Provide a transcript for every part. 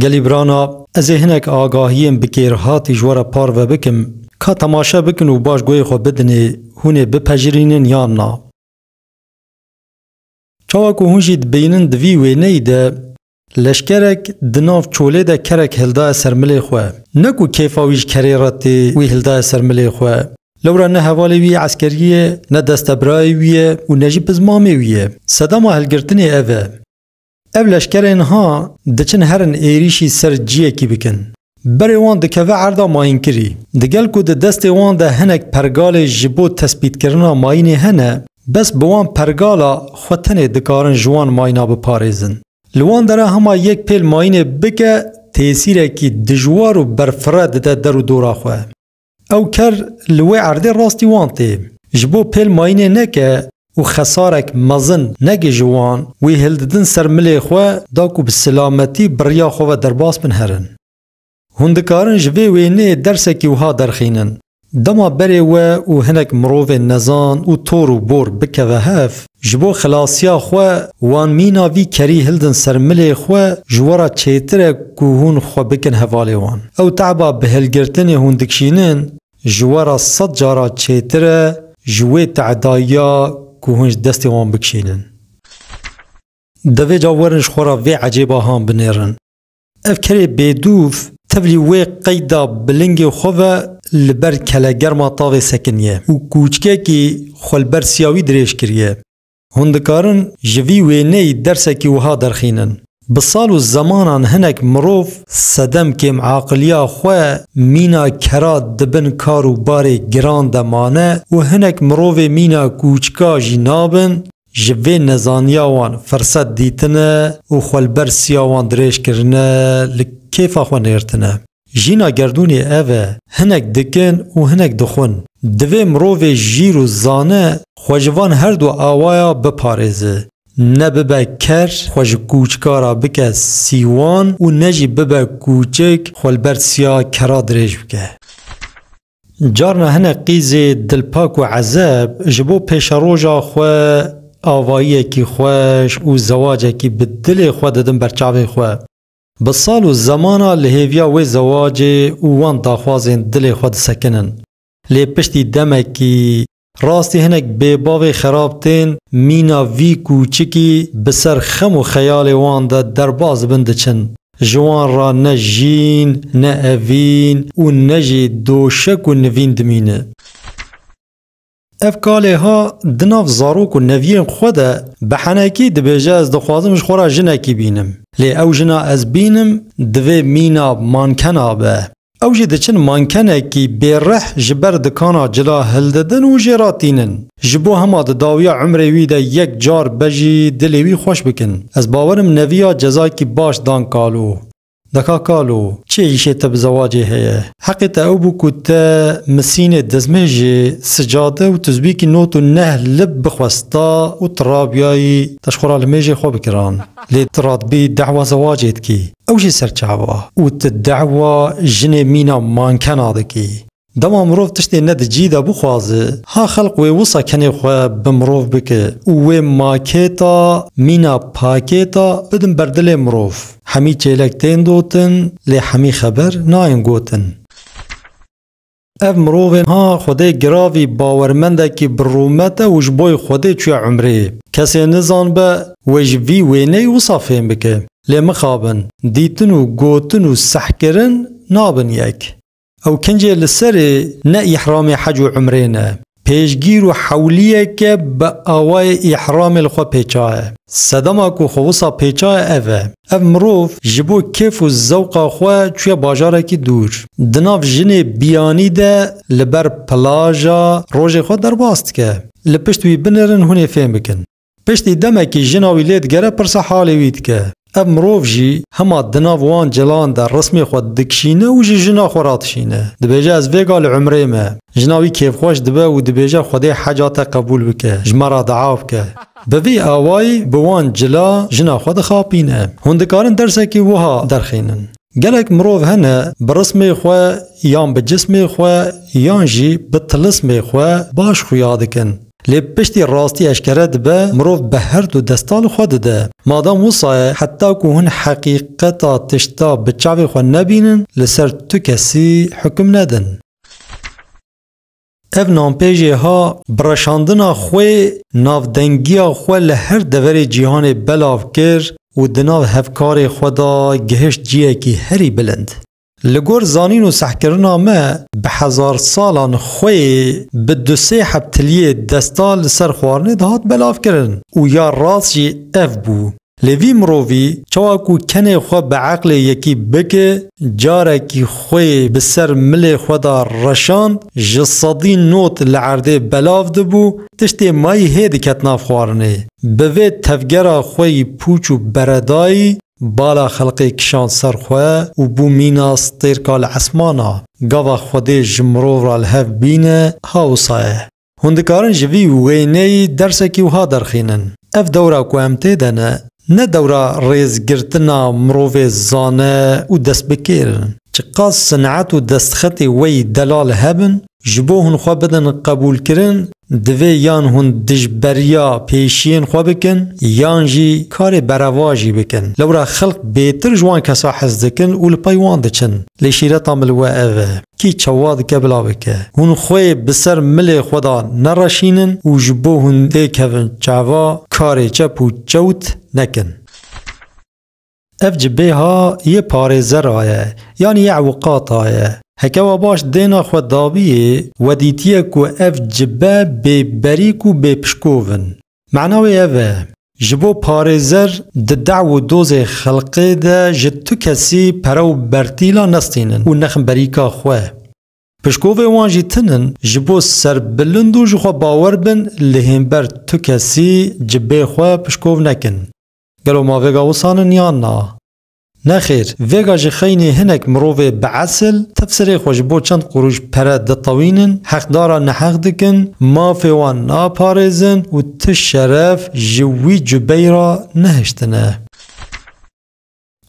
گلی برانا از هنک آگاهیم بکیر هاتی جوارا پار و بکم که تماشا بکن و باش گوی خو بدنی هونه بپجرینن یا نا. چاوکو هنجید بینن دوی وینه ده لشکرک دناف چوله ده کرک هلدا سرملی خواه. نکو کیفاویش کریراتی وی هلدا سرملی خواه. لورا نه حوالی وی عسکریه، نه دستبرای ویه و نجی پزمامی ویه. صدام هلگرتنی اوه. او لشکرین ها دچن هرن ایریشی سر جیه کی بکن. بری وان دکوه عرضا ماین کری. دگل کو ده دست وان ده هنک پرگال جبو تثبیت کرنا ماینی هنه، بس بوان پرگالا خوتنه دکارن جوان ماینا بپاريزن. لوان داره هما یک پیل ماینه بکه تیسیره کی دجوار و برفرد ده درو دورا خواه. او کر لوی عرضه راستی وانتی. جبو پیل ماینه نکه و خسارک مزن نگه جوان وی هلددن سرملی خواه داکو بسلامتی بریا خواه درباس من هرن. هندکارن جوی وینه درسکی وها درخینن. دما بری و هنک مروف نزان و طور و بور بکه و هف جبو خلاصیا خواه وان مینا وی کری هلدن سرملی خواه جوارا چیتره که هون خواه بکن حوالی وان. او تعبا به هلگرتن هندکشینن جوارا صد جارا چیتره جوی تعدایا که هونش دستی وان بکشینن. دوی جاورنش خورا وی عجیبا هم بنیرن. اف کری بیدوف تبلی وی قیدا بلنگ خواه لبر کلا گرما طاوی سکنیه و کوچکه کی خلبر سیاوی دریش کریه. هندکارن جوی وینه درسکی وها درخینن. بسال و زمانان هنک مروف صدم کم عاقلیا خواه مینا کرا دبن کارو بار گران دمانه و هنک مروف مینا کوچکا جنابن جوی نزانیا وان فرصت دیتنه و خلبر سیاوان دریش کرنه لکیفا خواه نیرتنه. جینا گردونی اوه هنک دکن و هنک دخون. دوی مروف جیر و زانه خوشوان هر دو آوایا بپاريزه. نه ببه کر خوش کوچکارا بکه سیوان و نجی ببه کوچک خلبر سیا کرا دریج بکه. جارنا هنک قیز دلپاک و عذاب جبو پیش روژا خواه آوایی کی خوش و زواج کی بدل خواه دادن برچاوی خواه. بسال و زمانا لهیویا و زواج وان داخوازین دل خود سکنن. لی پشتی دمکی راستی هنک بیباوی خرابتین مینا وی کوچکی بسر خم و خیال وان دا درباز بندچن. جوان را نه جین نه اوین و نجی دوشک و نوین دمینه. افکاله ها دناف زاروک و نوین خوده بحنکی دبیجه از دخوازمش خورا جنکی بینم. لی او جنا از بینم دوی مینا مانکنا به. او جه دچن مانکنه کی بیرح جبر دکانا جلا هلددن و جراتینن. جبو هما داویا عمره وی ده یک جار بجی دلیوی خوش بکن. از باورم نویا جزای کی باش دان کالو. دکا کالو چه ایشه تب زواجه هیه؟ حقیقت او بو کتا مسین دزمه سجاده و تزبیکی نوتو نه لب بخواستا و ترابیایی تشخورا لمیجه خواه بکران. لی تراد بی دعوه زواجه کی. اوشی سرچاوا و تدعوا جن مینا مانکنا دکی. دما مروف تشتی ند جیدا بخوازه ها خلق وی وصا کنی خواه بمروف بکه وی ماکیتا مینا پاکیتا بدن بردل مروف همی چیلکتین دوتن لی همی خبر ناین گوتن. اف مروفین ها خوده گراوی باورمنده کی برومته وجبوی خوده چوی عمره کسی نزان به وجوی وینی وصا فهم بکه لی مخابن دیتن و گوتن و سحکرن نابن یک. او کنجه لسر نه احرام حج و عمرینه پیشگیر و حولیه که با آوای احرام الخوا پیچاه صدما کو خوصا پیچاه اوه او مروف جبو کیف و زوقا خوا چوی باجاره کی دور دناف جن بیانی ده لبر پلاجا روژ خوا در باست که لپشتوی بنرن هونه فهم بکن پشتی دمه کی جناوی لید گره پرسا حالی وید که او مروف جی هما دناف وان جلان در رسمی خود دکشینه و جی جنا خوراتشینه دبیجه از ویگال عمره ما جناوی کیف خوش دبه و دبیجه خودی حاجات قبول بکه جمرا دعاو که بوی آوائی بوان جلا جنا خود خوابینه هندکارن درسه که وها درخینن گلک مروف هنه برسمی خواه یان بجسمی خواه یان جی بطلسمی خواه باش خویادکن لی پشتی راستی اشکره دبه مروف به هر دو دستال خود ده مادام وصایه حتی که هن حقیقتا تشتا بچاوی خود نبینن لسر تو کسی حکم ندن. اف نامپیجه ها برشاندنا خوی نافدنگیا خوی لهر دوری جیهان بلاو کر و دناو هفکار خدا گهشت جیه کی هری بلند. لگور زانین و سحکرنا ما به 1000 سالان خوی به 2-3 حبتلیه دستال سر خوارنه دهات بلاف کرن و یا راسی اف بو. لوی مرووی چواکو کنه خو به عقل یکی بکه جاره کی خوی به سر مل خدا رشاند جصدی نوت لعرده بلاف دبو تشتی مای هید کتناف خوارنه به وی تفگره خوی پوچ و بردایی بالا خلقی کشان سرخواه و بو میناس تیرکال عسمانا گاوا خوده جمرو را الهف بینه هاوسایه. هندکارن جوی وینه درسکی و ها درخینن. اف دورا کو امته دنه نه دورا ریزگرتنا مروف زانه و دست بکیرن. چقاس صنعت و دستخطی وی دلال هبن جبو هن خواه بدن قبول کرن دوی یان هن دجبریا پیشین خواه بکن یان جی کار برواجی بکن لورا خلق بیتر جوان کسا حز دکن و لپایوان دچن لیشیرتا ملوه اوه کی چواد کبلا بکه هن خواه بسر مل خدا نرشینن و جبو هن دیکهون چاوا کار چپ و چوت نکن. اف جبه ها یه پارزر آیه یعنی یه عوقات آیه هکوا باش دینا خود دابیه ودیتیه کو اف جبه بی بریک و بی پشکوون معناوی اوه جبو پارزر ده دعو دوز خلقه ده جتو کسی پرو برتیلا نستینن و نخم بریکا خواه پشکوه وانجی تنن جبو سر بلندو جخوا باور بن لهم بر تو کسی جبه خواه پشکوه نکن گلو ما ویگا وصانن یا نا؟ نخیر ویگا جخینی هنک مروه بعسل تفسیری خوش بو چند قروش پره دطوینن حق دارا نحق دکن ما فیوان نا پارزن و تشرف جوی جبه را نهشتنه.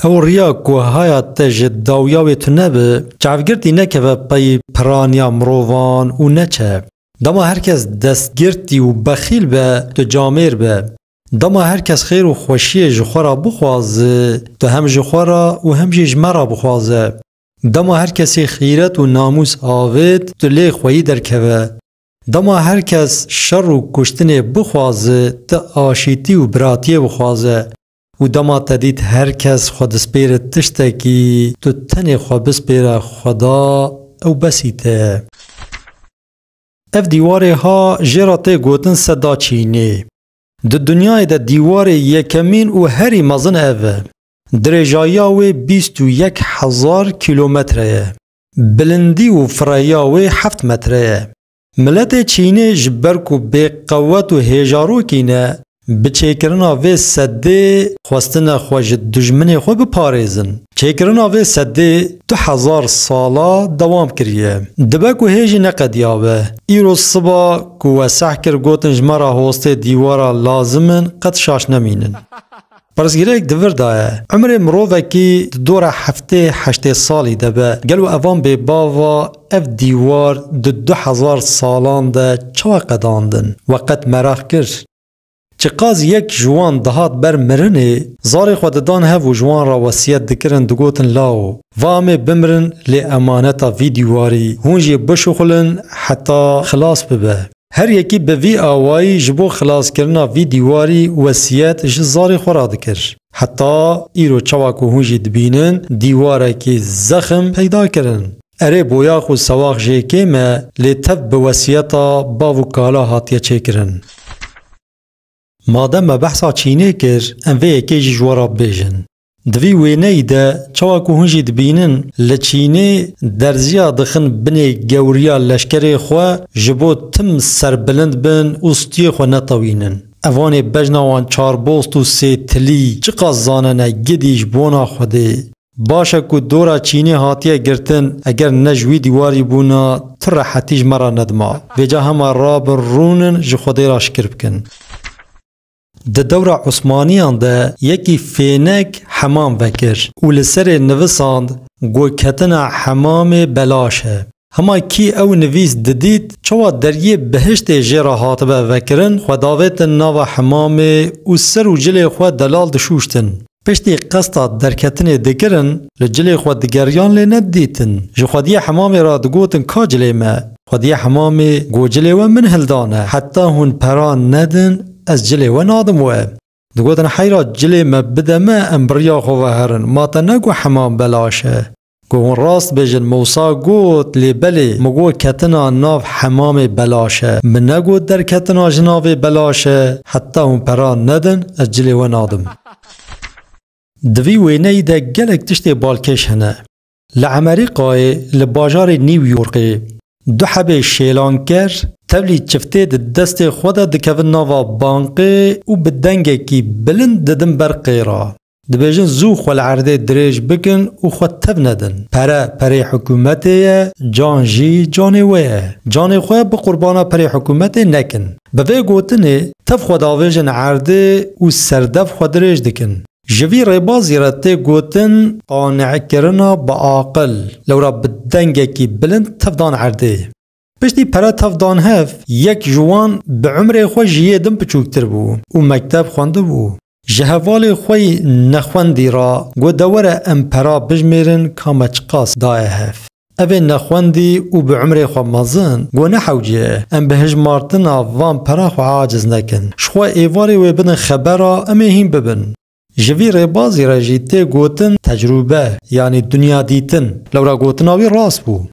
او ریا کو هایا تجد داویاوی تو نبه چافگرتی نکه و پای پرانیا مروان و نچه داما هرکس دستگرتی و بخیل به تو جامیر به داما هرکس خیر و خوشی جخورا بخوازه تو هم جخورا و هم جمرا بخوازه داما هرکسی خیرت و ناموس آوید تو لی خویی درکوه داما هرکس شر و کشتن بخوازه تو آشیتی و براتی بخوازه و داما تدید هرکس خود سپیر تشتکی تو تنی خود بسپیر خدا او بسیته. اف دیواره ها جراته گوتن صدا چینه د دنیای د دیوار یکمین و هری مزن اوه درجایاوی 21,000 کیلومتره بلندی و فرایاوی 7 متره ملت چینه جبرکو بی قوت و هجارو کینه بچیکرنا وی سده خواستن خوش دجمن خو بپاريزن چیکرنا وی سده 2000 سالا دوام کریه دبکو هیجی نقدیابه ایرو صبا کو وسح کر گوتن جمرا هوسته دیوارا لازمن قد شاش نمینن پرسگیرک دور دایه عمر مرووکی دور هفته 8 سالی دبه گلو اوان به باوا اف دیوار 2000 سالان ده چوا قداندن وقت مراخ کر چقاز یک جوان دهات بر مرنه زار خوددان هفو جوان را وصیت دکرن دگوتن لاو وامه بمرن لی امانتا ویدیواری هونجی بشخلن حتی خلاص ببه هر یکی به وی آوائی جبو خلاص کرنا ویدیواری وصیت جزار خورا دکر حتی ایرو چواکو هونجی دبینن دیواره که زخم پیدا کرن اره بویا خو سواق جیکه ما لی تف بوصیتا باو کالا هاتیه چه کرن مادم ما بحثا چینه کر انوه یکی جوارا بیجن دوی وینه ده چواکو هنجی دبینن لچینه درزیا دخن بنی گوریا لشکر خواه جبو تم سربلند بن استی خو نطوینن اوان بجنوان 4 بوست و 3 تلی چقا زاننه گدیش بونا خوده باشه که دورا چینه هاتیه گرتن اگر نجوی دیواری بونا تر حتیج مرا ندما ویجا همه راب رونن جو خوده را شکر بکن د دور عثمانیان ده یکی فینک حمام وکر و لسر نوساند گو کتنا حمام بلاشه هما کی او نویس ددید چوا دریه بهشت جرا هاتبه وکرن خداوت ناو حمام و سر و جل خود دلال دشوشتن. پشتی قصد درکتن دگرن لجل خود دگریان لی ندیتن. جو خودی حمام را دگوتن کا جلی ما. خودی حمام گو جلی و من هلدانه. حتی هون پران ندن از جلی و نادم و. دگوتن حیرا جلی ما بده ما امبریا خوهرن. ما تنگو حمام بلاشه. گو راست بجن موسا گوت لی بلی مگو کتنا ناف حمام بلاشه. من نگو در کتنا جناف بلاشه. حتی هون پران ندن از جلی و نادم. دوی وینه ده گلک تشتی بالکش هنه. لعمریقای لباجار نیویورقی دو حبه شیلانکر تبلی چفته ده دست خود دکوه ناوا بانقی و بدنگه کی بلند ددن برقی را. دبیجن زو خوال عرده دریج بکن و خود تب ندن. پره حکومته جان جی جانه ویه. جانه خواه بقربانا پره حکومته نکن. بوی گوتنه تف خود آویجن عرده و سردف خود دریج دکن. جوی ریبازی را تی گوتن قانع کرنا با عاقل لورا بدنگه کی بلند تفدان عرده. پشتی پره تفدان هف یک جوان به عمر خواه جیه دم پچوکتر بو و مکتب خوانده بو. جهوال خوی نخوندی را گو دوره امپرا بجمیرن کامچقاس دای هف. اوه نخوندی و به عمر خواه مازن گو نحوجه ام به هجمارتنا وان پرا خواه عاجز نکن. شخواه ایواری و بدن خبرا امه هین ببن. جوی ریبازی را جیته گوتن تجربه یعنی دنیا دیتن لورا گوتناوی راست بو.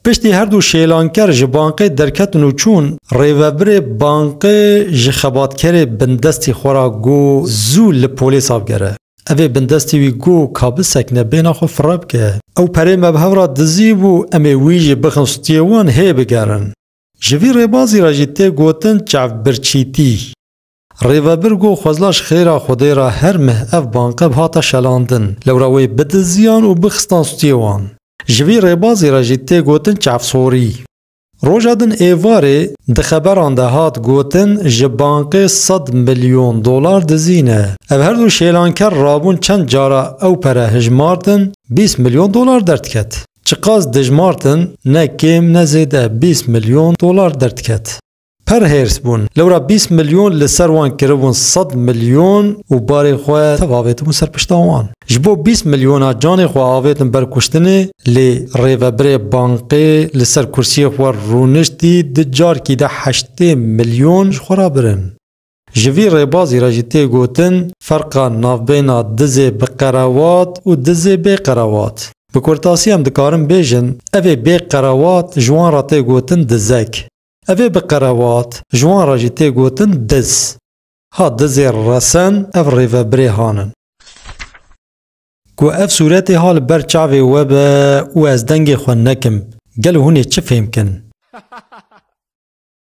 پشتی هر دو شیلانکر جبانقی درکتن و چون ریوبر بانقی جخباتکر بندستی خورا گو زو لپولیس آبگره. اوه بندستی وی گو کابل سکنه بینا خو فراب که. او پره مبهو را دزیب و امه ویجی بخن ستیوان هی بگرن. جوی ریبازی را جیته گوتن چاف برچیتی. ریوبرگو خوزلاش خیره خودی را هر مه اف بانقب هاتا شلاندن لوراوی بدزیان و بخستان ستیوان. جوی ریبازی را جیته گوتن چاف سوری. روژادن ایواره ده خبران ده هات گوتن جبانقی 100 میلیون دلار دزینه. او هر دو شیلانکر رابون چند جارا او پره هجمارتن 20 میلیون دلار درد کت. چقاز دجمارتن نه کم نزیده 20 میلیون دلار درد کت. پر هرس بون لورا 20 میلیون لسر وان کربون 100 میلیون و باری خواه تواویتمون سر پشتاوان. جبو 20 میلیون جان خواه آویتم برکشتنه لی ریوبر بانقی لسر کرسی خواه رونشتی دجار کی ده 8 میلیون خورا برن. جوی ریبازی را جیته گوتن فرقا ناف بینا دزه بقراوات و دزه بقراوات. بکورتاسی هم دکارم بیجن اوه بقراوات جوان را تی گوتن دزک. اوه بقراوات جوان را جیته گوتن دز. ها دزی رسن اف ریوبری هانن. کو اف صورت حال برچاوی وبه و از دنگ خون نکم. گل هونی چه فهم کن؟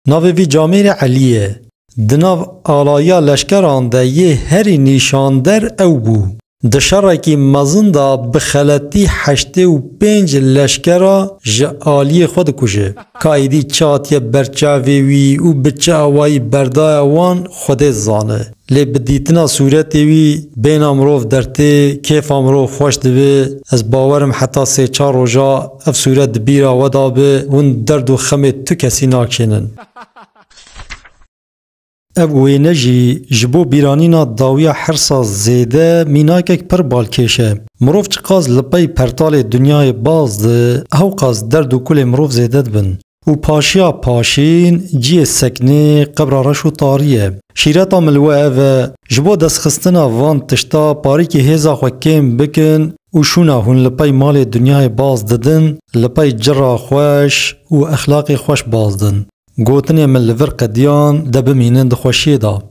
ناوی وی جامیر علیه. دناو آلایا لشکران ده یه هری نیشاندر او بو. دشارکی مزن دا بخلطی 85 لشکرا جعالی خود کشه. کایدی چاتی برچاوی وی و بچه آوائی بردای وان خود زانه. لی بدیتنا صورتی وی بین امروف درته کیف امروف خوش دوی از باورم حتی 3-4 روژا اف صورت بیرا ودا به ون درد و خمه تو کسی ناکشنن. اوی نجی جبو بیرانینا داویا حرصا زیده میناکک پر بالکشه. مروف چقاز لپای پرتال دنیای باز ده او قاز درد و کل مروف زیده بن. و پاشیا پاشین جی سکنه قبرارش و طاریه. شیرتا ملوه اوه جبو دست خستنا وان تشتا پاری که هزا خوکیم بکن و شونا هون لپای مال دنیای باز ددن لپای جرا خوش و اخلاق خوش باز دن. گوتنی من لور قدیان ده بمینن ده خوشی دا.